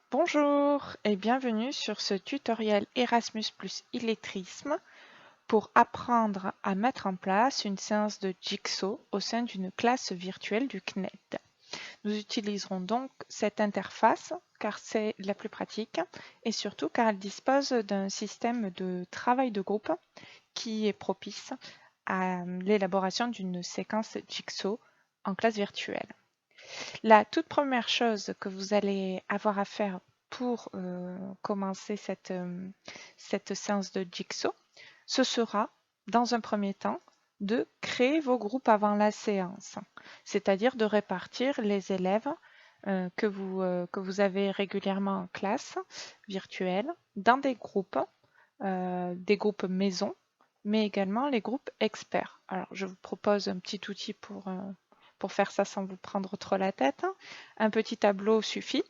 Bonjour et bienvenue sur ce tutoriel Erasmus plus illettrisme pour apprendre à mettre en place une séance de Jigsaw au sein d'une classe virtuelle du CNED. Nous utiliserons donc cette interface car c'est la plus pratique et surtout car elle dispose d'un système de travail de groupe qui est propice à l'élaboration d'une séquence Jigsaw en classe virtuelle. La toute première chose que vous allez avoir à faire pour commencer cette séance de Jigsaw, ce sera, dans un premier temps, de créer vos groupes avant la séance, c'est-à-dire de répartir les élèves que vous avez régulièrement en classe virtuelle dans des groupes maison, mais également les groupes experts. Alors, je vous propose un petit outil pour faire ça sans vous prendre trop la tête. Un petit tableau suffit.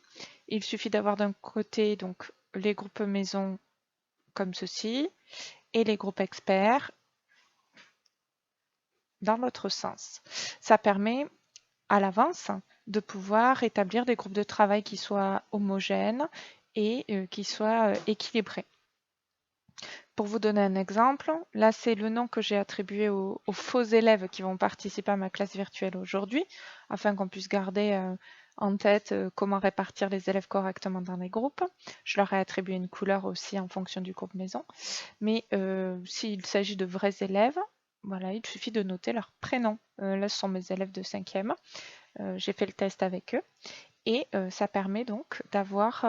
Il suffit d'avoir d'un côté donc les groupes maison comme ceci et les groupes experts dans l'autre sens. Ça permet à l'avance de pouvoir établir des groupes de travail qui soient homogènes et qui soient équilibrés. Pour vous donner un exemple, là c'est le nom que j'ai attribué aux faux élèves qui vont participer à ma classe virtuelle aujourd'hui, afin qu'on puisse garder en tête comment répartir les élèves correctement dans les groupes. Je leur ai attribué une couleur aussi en fonction du groupe maison. Mais s'il s'agit de vrais élèves, voilà, il suffit de noter leur prénom. Là, ce sont mes élèves de 5e. J'ai fait le test avec eux. Et ça permet donc d'avoir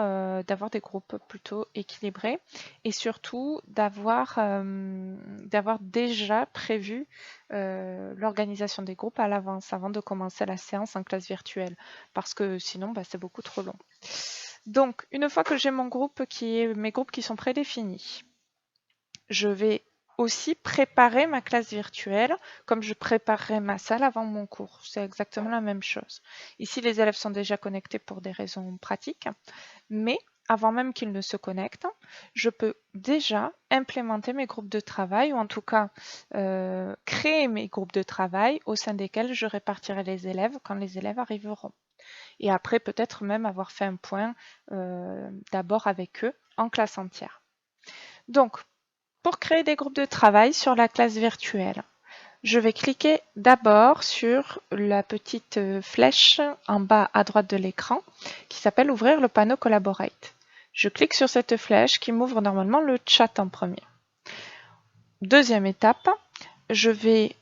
des groupes plutôt équilibrés et surtout d'avoir déjà prévu l'organisation des groupes à l'avance avant de commencer la séance en classe virtuelle parce que sinon c'est beaucoup trop long. Donc une fois que j'ai mes groupes qui sont prédéfinis, je vais aussi préparer ma classe virtuelle comme je préparerais ma salle avant mon cours. C'est exactement la même chose. Ici, les élèves sont déjà connectés pour des raisons pratiques, mais avant même qu'ils ne se connectent, je peux déjà implémenter mes groupes de travail ou en tout cas créer mes groupes de travail au sein desquels je répartirai les élèves quand les élèves arriveront. Et après, peut-être même avoir fait un point d'abord avec eux en classe entière. Donc, pour créer des groupes de travail sur la classe virtuelle, je vais cliquer d'abord sur la petite flèche en bas à droite de l'écran qui s'appelle Ouvrir le panneau Collaborate. Je clique sur cette flèche qui m'ouvre normalement le chat en premier. Deuxième étape, je vais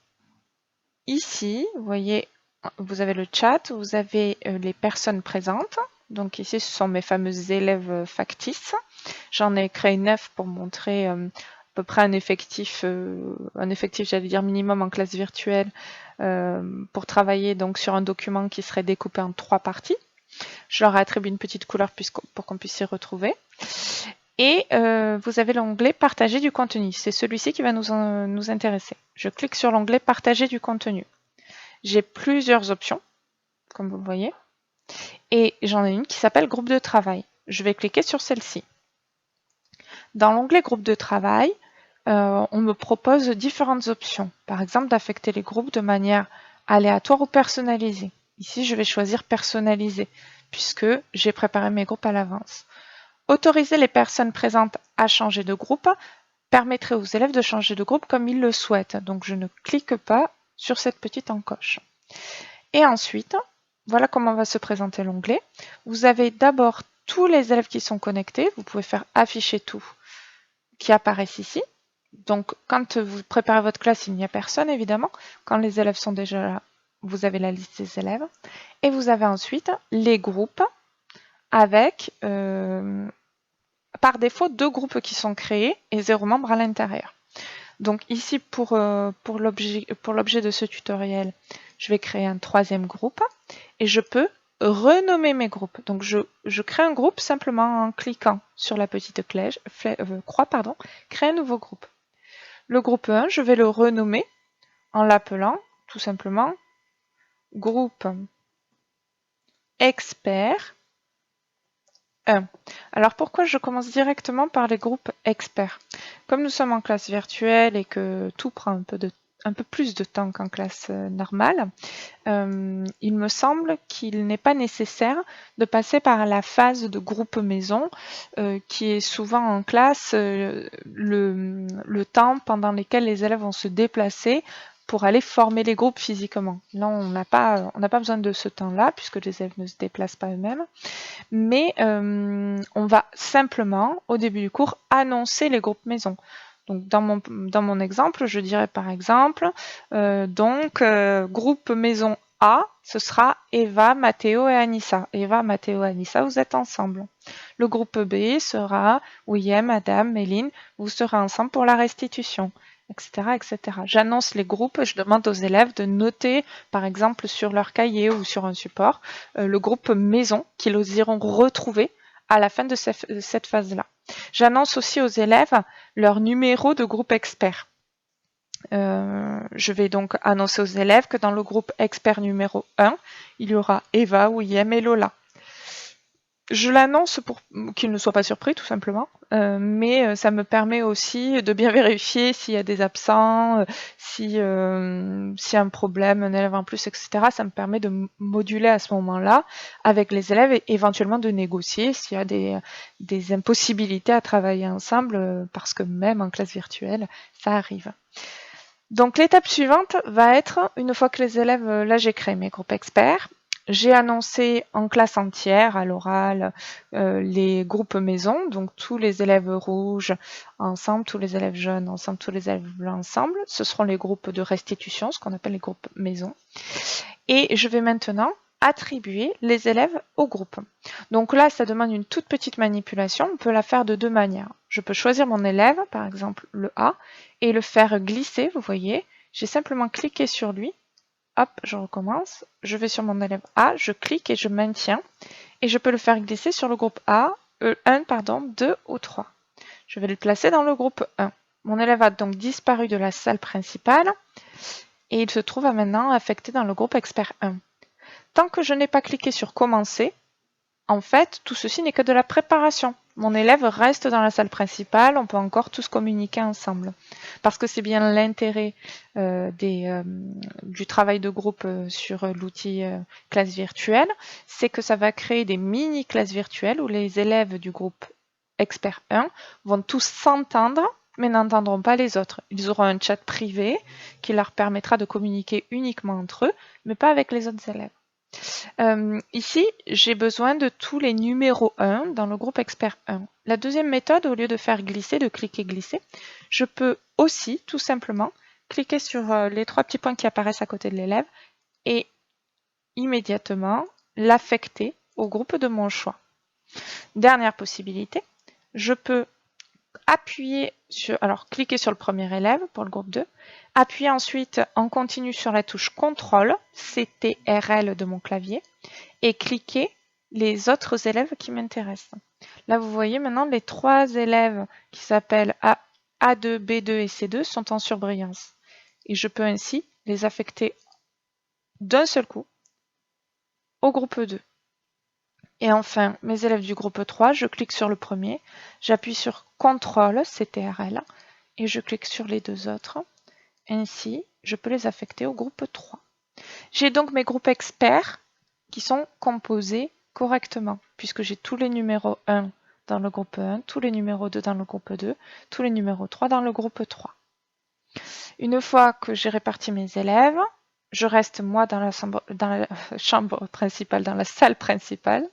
ici, vous voyez, vous avez le chat, vous avez les personnes présentes. Donc ici, ce sont mes fameux élèves factices. J'en ai créé 9 pour montrer à peu près un effectif j'allais dire minimum en classe virtuelle pour travailler donc sur un document qui serait découpé en 3 parties. Je leur ai attribué une petite couleur pour qu'on puisse s'y retrouver. Et vous avez l'onglet Partager du contenu. C'est celui-ci qui va nous intéresser. Je clique sur l'onglet Partager du contenu. J'ai plusieurs options, comme vous le voyez. Et j'en ai une qui s'appelle Groupe de travail. Je vais cliquer sur celle-ci. Dans l'onglet Groupe de travail, on me propose différentes options. Par exemple, d'affecter les groupes de manière aléatoire ou personnalisée. Ici, je vais choisir personnalisé, puisque j'ai préparé mes groupes à l'avance. Autoriser les personnes présentes à changer de groupe permettrait aux élèves de changer de groupe comme ils le souhaitent. Donc, je ne clique pas sur cette petite encoche. Et ensuite, voilà comment va se présenter l'onglet. Vous avez d'abord tous les élèves qui sont connectés. Vous pouvez faire afficher tout qui apparaissent ici. Donc, quand vous préparez votre classe, il n'y a personne, évidemment. Quand les élèves sont déjà là, vous avez la liste des élèves. Et vous avez ensuite les groupes avec, par défaut, 2 groupes qui sont créés et 0 membre à l'intérieur. Donc ici, pour l'objet de ce tutoriel, je vais créer un 3e groupe et je peux renommer mes groupes. Donc je crée un groupe simplement en cliquant sur la petite croix, créer un nouveau groupe. Le groupe 1, je vais le renommer en l'appelant tout simplement groupe expert 1. Alors pourquoi je commence directement par les groupes experts? Comme nous sommes en classe virtuelle et que tout prend un peu de un peu plus de temps qu'en classe normale, il me semble qu'il n'est pas nécessaire de passer par la phase de groupe maison, qui est souvent en classe le temps pendant lequel les élèves vont se déplacer pour aller former les groupes physiquement. Là, on n'a pas besoin de ce temps-là, puisque les élèves ne se déplacent pas eux-mêmes. Mais on va simplement, au début du cours, annoncer les groupes maison. Donc dans mon exemple, je dirais par exemple, groupe maison A, ce sera Eva, Mathéo et Anissa. Eva, Mathéo et Anissa, vous êtes ensemble. Le groupe B sera William, Adam, Méline, vous serez ensemble pour la restitution, etc., etc. J'annonce les groupes, je demande aux élèves de noter, par exemple, sur leur cahier ou sur un support, le groupe maison qu'ils iront retrouver à la fin de cette phase-là. J'annonce aussi aux élèves leur numéro de groupe expert. Je vais donc annoncer aux élèves que dans le groupe expert numéro 1, il y aura Eva, William et Lola. Je l'annonce pour qu'ils ne soient pas surpris, tout simplement, mais ça me permet aussi de bien vérifier s'il y a des absents, s'il y a un problème, un élève en plus, etc. Ça me permet de moduler à ce moment-là avec les élèves et éventuellement de négocier s'il y a des impossibilités à travailler ensemble, parce que même en classe virtuelle, ça arrive. Donc l'étape suivante va être, une fois que les élèves, là j'ai créé mes groupes experts, j'ai annoncé en classe entière, à l'oral, les groupes maison, donc tous les élèves rouges ensemble, tous les élèves jaunes ensemble, tous les élèves blancs ensemble. Ce seront les groupes de restitution, ce qu'on appelle les groupes maison. Et je vais maintenant attribuer les élèves au groupe. Donc là, ça demande une toute petite manipulation. On peut la faire de deux manières. Je peux choisir mon élève, par exemple le A, et le faire glisser, vous voyez. J'ai simplement cliqué sur lui. Hop, je recommence. Je vais sur mon élève A, je clique et je maintiens. Et je peux le faire glisser sur le groupe A, 1, 2 ou 3. Je vais le placer dans le groupe 1. Mon élève a donc disparu de la salle principale et il se trouve maintenant affecté dans le groupe expert 1. Tant que je n'ai pas cliqué sur commencer, en fait, tout ceci n'est que de la préparation. Mon élève reste dans la salle principale, on peut encore tous communiquer ensemble. Parce que c'est bien l'intérêt du travail de groupe sur l'outil classe virtuelle, c'est que ça va créer des mini-classes virtuelles où les élèves du groupe expert 1 vont tous s'entendre, mais n'entendront pas les autres. Ils auront un chat privé qui leur permettra de communiquer uniquement entre eux, mais pas avec les autres élèves. Ici, j'ai besoin de tous les numéros 1 dans le groupe expert 1. La deuxième méthode, au lieu de faire glisser, de cliquer glisser, je peux aussi tout simplement cliquer sur les trois petits points qui apparaissent à côté de l'élève et immédiatement l'affecter au groupe de mon choix. Dernière possibilité, je peux cliquer sur le premier élève pour le groupe 2, appuyer ensuite en continu sur la touche CTRL, CTRL de mon clavier, et cliquer les autres élèves qui m'intéressent. Là, vous voyez maintenant les trois élèves qui s'appellent A2, B2 et C2 sont en surbrillance. Et je peux ainsi les affecter d'un seul coup au groupe 2. Et enfin, mes élèves du groupe 3, je clique sur le premier, j'appuie sur CTRL, CTRL, et je clique sur les deux autres. Ainsi, je peux les affecter au groupe 3. J'ai donc mes groupes experts qui sont composés correctement, puisque j'ai tous les numéros 1 dans le groupe 1, tous les numéros 2 dans le groupe 2, tous les numéros 3 dans le groupe 3. Une fois que j'ai réparti mes élèves, je reste moi dans la chambre principale, dans la salle principale,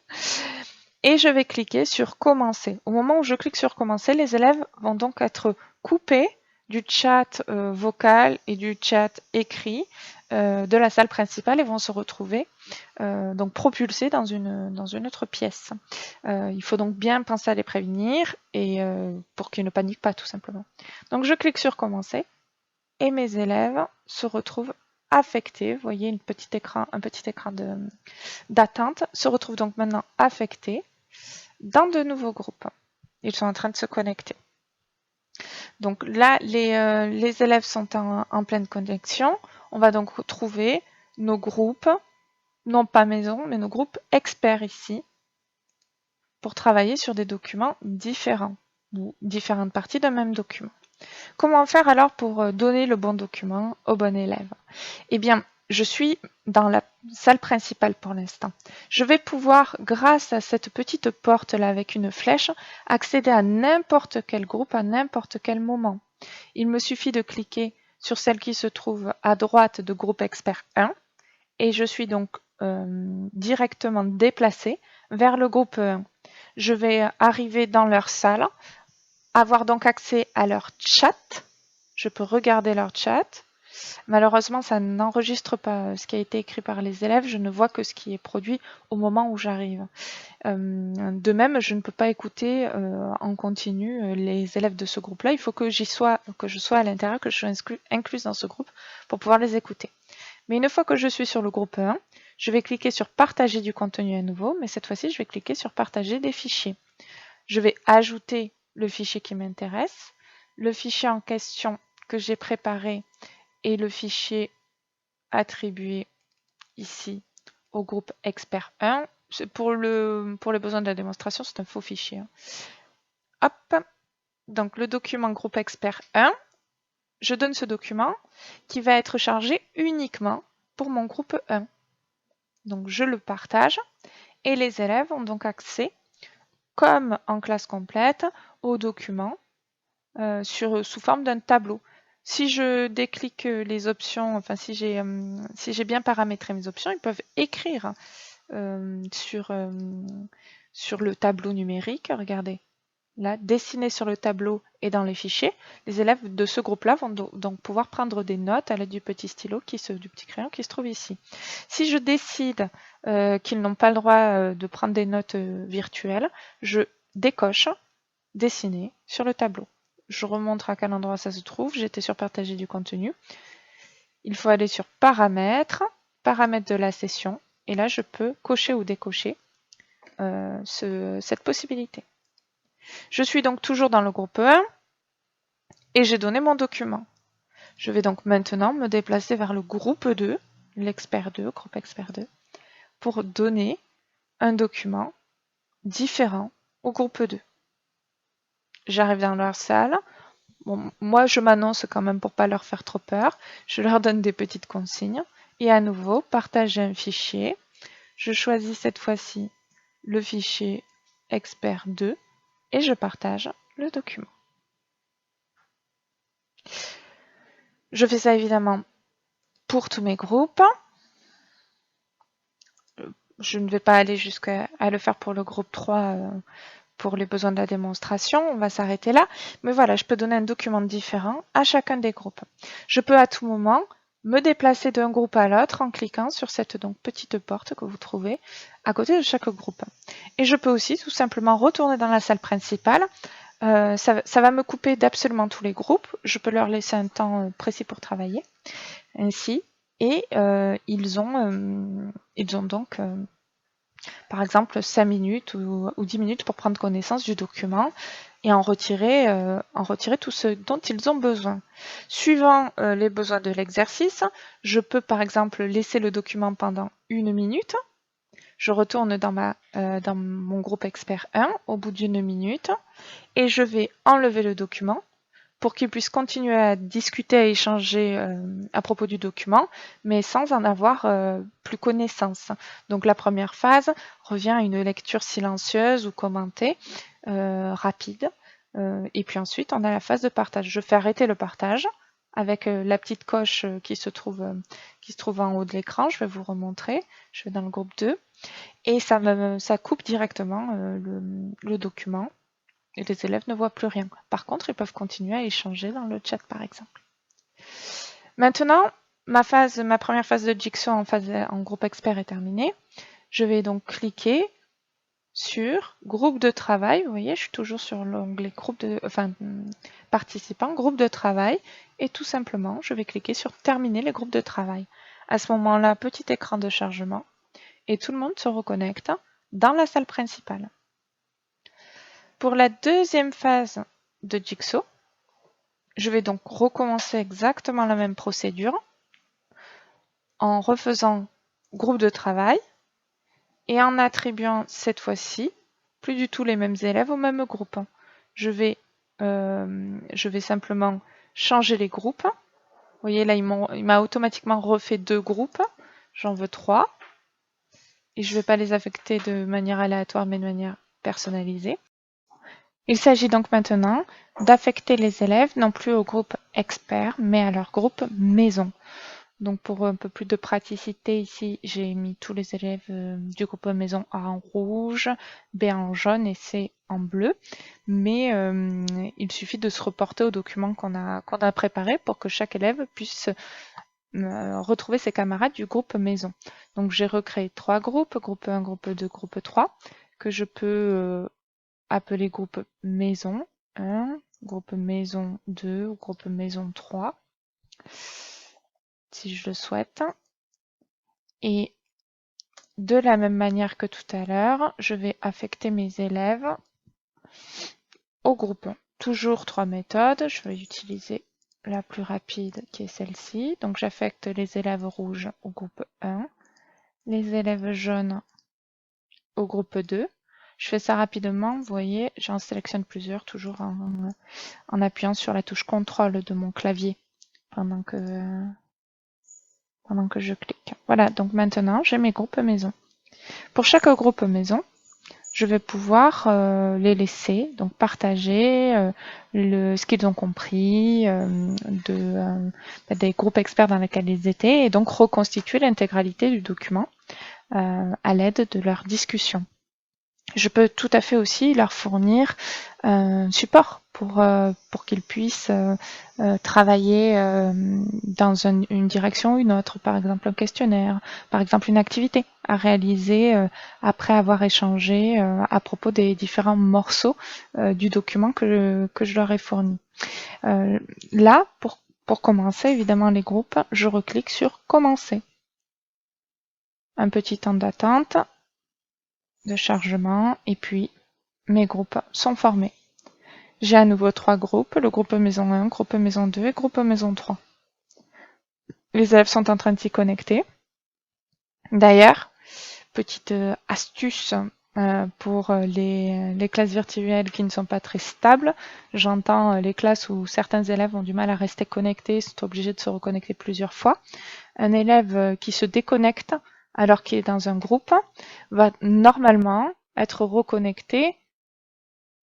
et je vais cliquer sur commencer. Au moment où je clique sur commencer, les élèves vont donc être coupés du chat vocal et du chat écrit de la salle principale et vont se retrouver donc propulsés dans une autre pièce. Il faut donc bien penser à les prévenir et pour qu'ils ne paniquent pas tout simplement. Donc je clique sur commencer et mes élèves se retrouvent affectés. Vous voyez un petit écran d'attente se retrouve donc maintenant affectés dans de nouveaux groupes. Ils sont en train de se connecter. Donc là, les élèves sont en pleine connexion. On va donc retrouver nos groupes, non pas maison, mais nos groupes experts ici, pour travailler sur des documents différents, ou différentes parties d'un même document. Comment faire alors pour donner le bon document au bon élève? Eh bien, je suis dans la salle principale pour l'instant. Je vais pouvoir, grâce à cette petite porte-là avec une flèche, accéder à n'importe quel groupe à n'importe quel moment. Il me suffit de cliquer sur celle qui se trouve à droite de groupe expert 1 et je suis donc directement déplacée vers le groupe 1. Je vais arriver dans leur salle, avoir donc accès à leur chat. Je peux regarder leur chat. Malheureusement, ça n'enregistre pas ce qui a été écrit par les élèves. Je ne vois que ce qui est produit au moment où j'arrive. De même, je ne peux pas écouter en continu les élèves de ce groupe-là. Il faut que je sois à l'intérieur, que je sois incluse dans ce groupe pour pouvoir les écouter. Mais une fois que je suis sur le groupe 1, je vais cliquer sur partager du contenu à nouveau, mais cette fois-ci, je vais cliquer sur partager des fichiers. Je vais ajouter le fichier qui m'intéresse. Le fichier en question que j'ai préparé est le fichier attribué ici au groupe expert 1. Pour les besoins de la démonstration, c'est un faux fichier. Hop, donc le document groupe expert 1, je donne ce document qui va être chargé uniquement pour mon groupe 1. Donc je le partage et les élèves ont donc accès, comme en classe complète, au document sous forme d'un tableau. Si je déclique les options, enfin si j'ai bien paramétré mes options, ils peuvent écrire sur le tableau numérique. Regardez, là, dessiné sur le tableau et dans les fichiers. Les élèves de ce groupe-là vont donc pouvoir prendre des notes à l'aide du petit stylo, du petit crayon qui se trouve ici. Si je décide qu'ils n'ont pas le droit de prendre des notes virtuelles, je décoche dessiner sur le tableau. Je remontre à quel endroit ça se trouve. J'étais sur partager du contenu. Il faut aller sur paramètres, paramètres de la session, et là je peux cocher ou décocher cette possibilité. Je suis donc toujours dans le groupe 1 et j'ai donné mon document. Je vais donc maintenant me déplacer vers le groupe 2, l'expert 2, groupe expert 2, pour donner un document différent au groupe 2. J'arrive dans leur salle. Bon, moi, je m'annonce quand même pour pas leur faire trop peur. Je leur donne des petites consignes. Et à nouveau, partager un fichier. Je choisis cette fois-ci le fichier expert 2 et je partage le document. Je fais ça évidemment pour tous mes groupes. Je ne vais pas aller jusqu'à le faire pour le groupe 3 pour les besoins de la démonstration, on va s'arrêter là. Mais voilà, je peux donner un document différent à chacun des groupes. Je peux à tout moment me déplacer d'un groupe à l'autre en cliquant sur cette petite porte que vous trouvez à côté de chaque groupe. Et je peux aussi tout simplement retourner dans la salle principale. Ça va me couper d'absolument tous les groupes. Je peux leur laisser un temps précis pour travailler. Ainsi. Et ils ont donc par exemple 5 minutes ou 10 minutes pour prendre connaissance du document et en retirer tout ce dont ils ont besoin. Suivant les besoins de l'exercice, je peux par exemple laisser le document pendant 1 minute. Je retourne dans mon groupe expert 1 au bout d'1 minute et je vais enlever le document pour qu'ils puissent continuer à discuter, à échanger à propos du document, mais sans en avoir plus connaissance. Donc la première phase revient à une lecture silencieuse ou commentée, rapide. Et puis ensuite, on a la phase de partage. Je fais arrêter le partage avec la petite coche qui se trouve en haut de l'écran. Je vais vous remontrer. Je vais dans le groupe 2. Et ça coupe directement le document. Et les élèves ne voient plus rien. Par contre, ils peuvent continuer à échanger dans le chat, par exemple. Maintenant, ma première phase de Jigsaw en groupe expert est terminée. Je vais donc cliquer sur groupe de travail. Vous voyez, je suis toujours sur l'onglet participants, groupe de travail. Et tout simplement, je vais cliquer sur terminer les groupes de travail. À ce moment-là, petit écran de chargement. Et tout le monde se reconnecte dans la salle principale. Pour la deuxième phase de Jigsaw, je vais donc recommencer exactement la même procédure en refaisant groupe de travail et en attribuant cette fois-ci plus du tout les mêmes élèves au même groupe. Je vais je vais simplement changer les groupes. Vous voyez là, il m'a automatiquement refait 2 groupes. J'en veux 3. Et je ne vais pas les affecter de manière aléatoire, mais de manière personnalisée. Il s'agit donc maintenant d'affecter les élèves non plus au groupe expert, mais à leur groupe maison. Donc pour un peu plus de praticité ici, j'ai mis tous les élèves du groupe maison A en rouge, B en jaune et C en bleu. Mais il suffit de se reporter au document qu'on a préparé pour que chaque élève puisse retrouver ses camarades du groupe maison. Donc j'ai recréé 3 groupes, groupe 1, groupe 2, groupe 3, que je peux appeler groupe maison 1, groupe maison 2 ou groupe maison 3, si je le souhaite. Et de la même manière que tout à l'heure, je vais affecter mes élèves au groupe 1. Toujours 3 méthodes, je vais utiliser la plus rapide qui est celle-ci. Donc j'affecte les élèves rouges au groupe 1, les élèves jaunes au groupe 2. Je fais ça rapidement, vous voyez, j'en sélectionne plusieurs, toujours en appuyant sur la touche contrôle de mon clavier pendant que je clique. Voilà, donc maintenant j'ai mes groupes maison. Pour chaque groupe maison, je vais pouvoir les laisser, donc partager ce qu'ils ont compris des groupes experts dans lesquels ils étaient et donc reconstituer l'intégralité du document à l'aide de leur discussion. Je peux tout à fait aussi leur fournir un support pour qu'ils puissent travailler dans une direction ou une autre, par exemple un questionnaire, par exemple une activité à réaliser après avoir échangé à propos des différents morceaux du document que je leur ai fourni. Là, pour commencer évidemment les groupes, je reclique sur commencer. Un petit temps d'attente, de chargement, et puis mes groupes sont formés. J'ai à nouveau 3 groupes, le groupe maison 1, groupe maison 2 et groupe maison 3. Les élèves sont en train de s'y connecter. D'ailleurs, petite astuce pour les classes virtuelles qui ne sont pas très stables. J'entends les classes où certains élèves ont du mal à rester connectés, sont obligés de se reconnecter plusieurs fois. Un élève qui se déconnecte alors qu'il est dans un groupe va normalement être reconnecté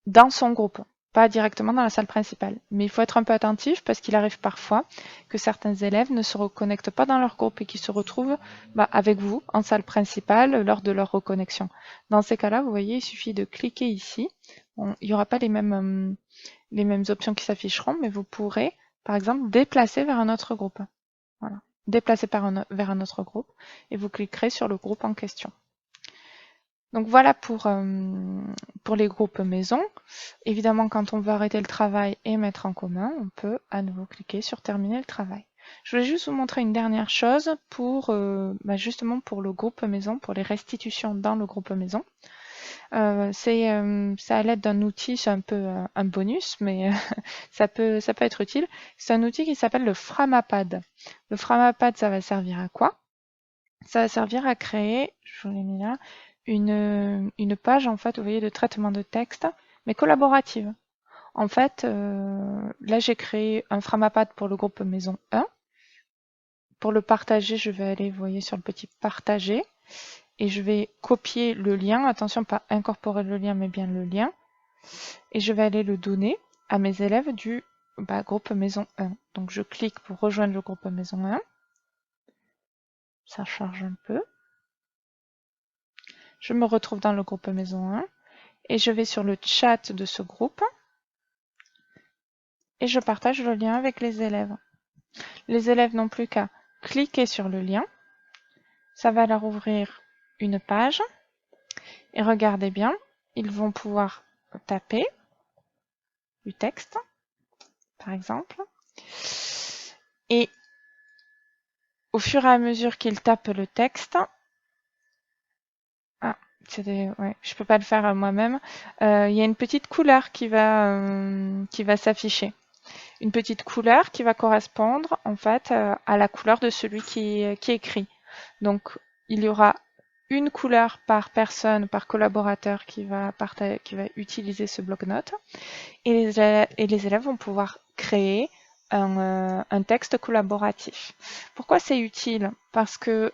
dans son groupe, pas directement dans la salle principale. Mais il faut être un peu attentif parce qu'il arrive parfois que certains élèves ne se reconnectent pas dans leur groupe et qu'ils se retrouvent avec vous en salle principale lors de leur reconnexion. Dans ces cas-là, vous voyez, il suffit de cliquer ici. Bon, il n'y aura pas les mêmes options qui s'afficheront, mais vous pourrez, par exemple, déplacer vers un autre groupe. Voilà. Déplacer vers un autre groupe et vous cliquerez sur le groupe en question. Donc voilà pour les groupes maison. Évidemment, quand on veut arrêter le travail et mettre en commun, on peut à nouveau cliquer sur terminer le travail. Je voulais juste vous montrer une dernière chose pour justement pour le groupe maison, pour les restitutions dans le groupe maison. C'est à l'aide d'un outil, c'est un peu un bonus, mais ça peut être utile. C'est un outil qui s'appelle le Framapad. Le Framapad, ça va servir à quoi? Ça va servir à créer, je vous l'ai mis là, une page en fait, vous voyez, de traitement de texte, mais collaborative. En fait, là j'ai créé un Framapad pour le groupe maison 1. Pour le partager, je vais aller, vous voyez, sur le petit partager. Et je vais copier le lien, attention, pas incorporer le lien, mais bien le lien. Et je vais aller le donner à mes élèves du groupe maison 1. Donc je clique pour rejoindre le groupe maison 1. Ça charge un peu. Je me retrouve dans le groupe maison 1 et je vais sur le chat de ce groupe et je partage le lien avec les élèves. Les élèves n'ont plus qu'à cliquer sur le lien. Ça va leur ouvrir une page. Et regardez bien, ils vont pouvoir taper du texte, par exemple. Et au fur et à mesure qu'ils tapent le texte, je peux pas le faire moi-même, il y a une petite couleur qui va s'afficher. Une petite couleur qui va correspondre en fait à la couleur de celui qui écrit. Donc il y aura une couleur par personne, par collaborateur qui va utiliser ce bloc-notes. Et les élèves vont pouvoir créer un texte collaboratif. Pourquoi c'est utile? Parce que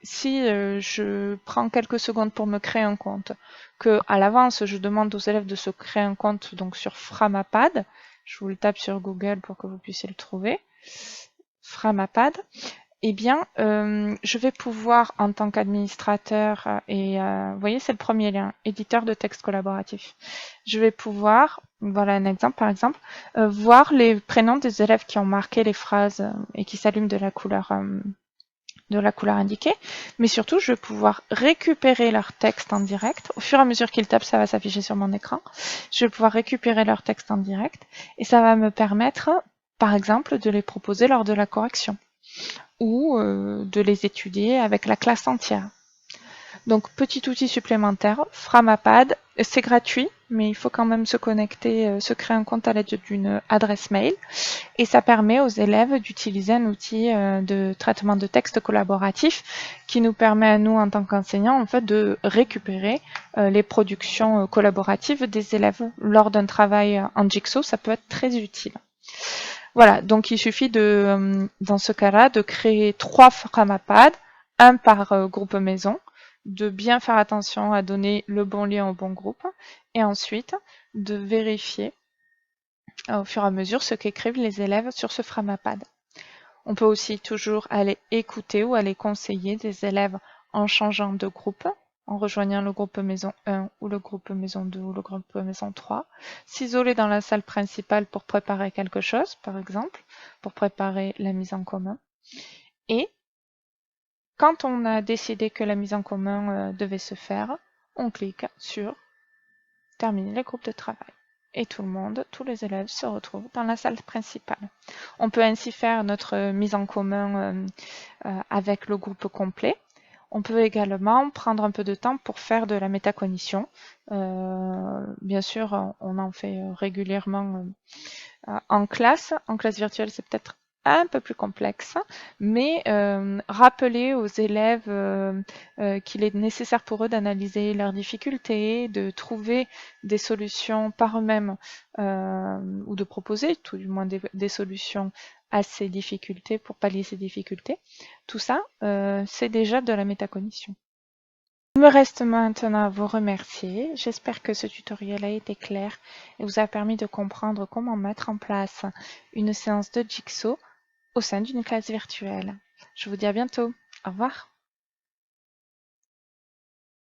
si je prends quelques secondes pour me créer un compte, que à l'avance je demande aux élèves de se créer un compte donc sur Framapad, je vous le tape sur Google pour que vous puissiez le trouver, Framapad, eh bien, je vais pouvoir, en tant qu'administrateur, vous voyez, c'est le premier lien, éditeur de texte collaboratif. Je vais pouvoir, voilà un exemple par exemple, voir les prénoms des élèves qui ont marqué les phrases et qui s'allument de la couleur indiquée, mais surtout, je vais pouvoir récupérer leur texte en direct. Au fur et à mesure qu'ils tapent, ça va s'afficher sur mon écran. Je vais pouvoir récupérer leur texte en direct et ça va me permettre, par exemple, de les proposer lors de la correction ou de les étudier avec la classe entière. Donc petit outil supplémentaire, Framapad, c'est gratuit, mais il faut quand même se connecter, se créer un compte à l'aide d'une adresse mail, et ça permet aux élèves d'utiliser un outil de traitement de texte collaboratif qui nous permet à nous en tant qu'enseignants en fait de récupérer les productions collaboratives des élèves lors d'un travail en Jigsaw. Ça peut être très utile. Voilà, donc il suffit de, dans ce cas-là, de créer 3 Framapad, un par groupe maison, de bien faire attention à donner le bon lien au bon groupe, et ensuite de vérifier au fur et à mesure ce qu'écrivent les élèves sur ce Framapad. On peut aussi toujours aller écouter ou aller conseiller des élèves en changeant de groupe, en rejoignant le groupe maison 1 ou le groupe maison 2 ou le groupe maison 3, s'isoler dans la salle principale pour préparer quelque chose, par exemple, pour préparer la mise en commun. Et quand on a décidé que la mise en commun devait se faire, on clique sur terminer les groupes de travail. Et tout le monde, tous les élèves se retrouvent dans la salle principale. On peut ainsi faire notre mise en commun avec le groupe complet. On peut également prendre un peu de temps pour faire de la métacognition. Bien sûr, on en fait régulièrement en classe. En classe virtuelle, c'est peut-être un peu plus complexe, mais rappeler aux élèves qu'il est nécessaire pour eux d'analyser leurs difficultés, de trouver des solutions par eux-mêmes ou de proposer tout du moins des solutions à ces difficultés pour pallier ces difficultés. Tout ça, c'est déjà de la métacognition. Il me reste maintenant à vous remercier. J'espère que ce tutoriel a été clair et vous a permis de comprendre comment mettre en place une séance de Jigsaw au sein d'une classe virtuelle. Je vous dis à bientôt. Au revoir.